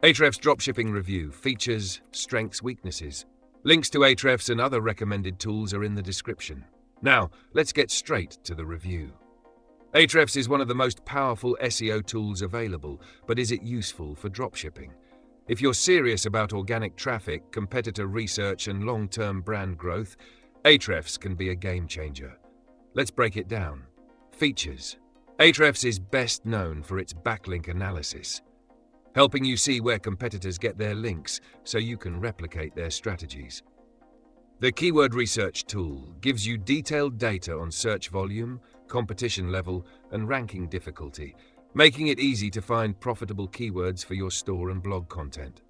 Ahrefs Dropshipping Review: Features, Strengths, Weaknesses. Links to Ahrefs and other recommended tools are in the description. Now, let's get straight to the review. Ahrefs is one of the most powerful SEO tools available, but is it useful for dropshipping? If you're serious about organic traffic, competitor research, and long-term brand growth, Ahrefs can be a game changer. Let's break it down. Features. Ahrefs is best known for its backlink analysis, helping you see where competitors get their links so you can replicate their strategies. The keyword research tool gives you detailed data on search volume, competition level, and ranking difficulty, making it easy to find profitable keywords for your store and blog content.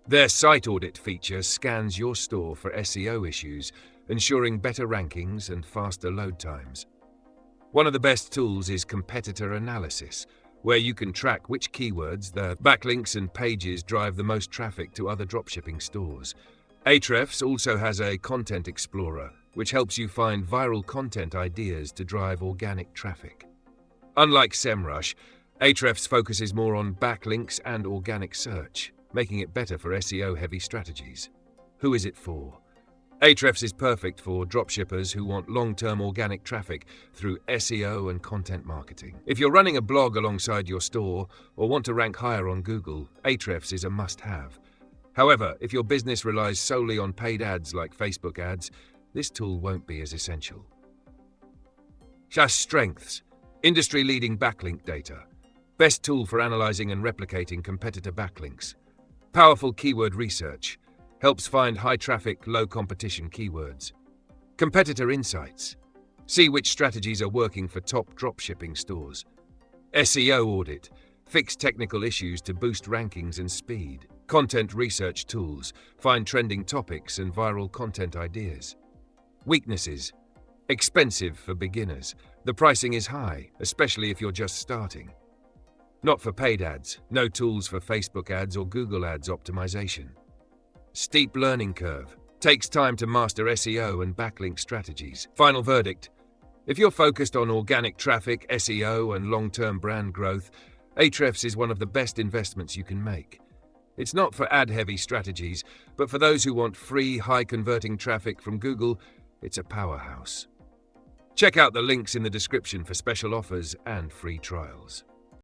Their site audit feature scans your store for SEO issues, ensuring better rankings and faster load times. One of the best tools is competitor analysis, where you can track which keywords, their backlinks and pages drive the most traffic to other dropshipping stores. Ahrefs also has a content explorer, which helps you find viral content ideas to drive organic traffic. Unlike SEMrush, Ahrefs focuses more on backlinks and organic search, making it better for SEO-heavy strategies. Who is it for? Ahrefs is perfect for dropshippers who want long-term organic traffic through SEO and content marketing. If you're running a blog alongside your store or want to rank higher on Google, Ahrefs is a must-have. However, if your business relies solely on paid ads like Facebook ads, this tool won't be as essential. Strengths. Industry-leading backlink data. Best tool for analyzing and replicating competitor backlinks. Powerful keyword research. Helps find high-traffic, low-competition keywords. Competitor insights. See which strategies are working for top dropshipping stores. SEO audit. Fix technical issues to boost rankings and speed. Content research tools. Find trending topics and viral content ideas. Weaknesses. Expensive for beginners. The pricing is high, especially if you're just starting. Not for paid ads. No tools for Facebook ads or Google ads optimization. Steep learning curve. Takes time to master SEO and backlink strategies. Final verdict. If you're focused on organic traffic, SEO, and long-term brand growth, Ahrefs is one of the best investments you can make. It's not for ad-heavy strategies, but for those who want free, high-converting traffic from Google, it's a powerhouse. Check out the links in the description for special offers and free trials.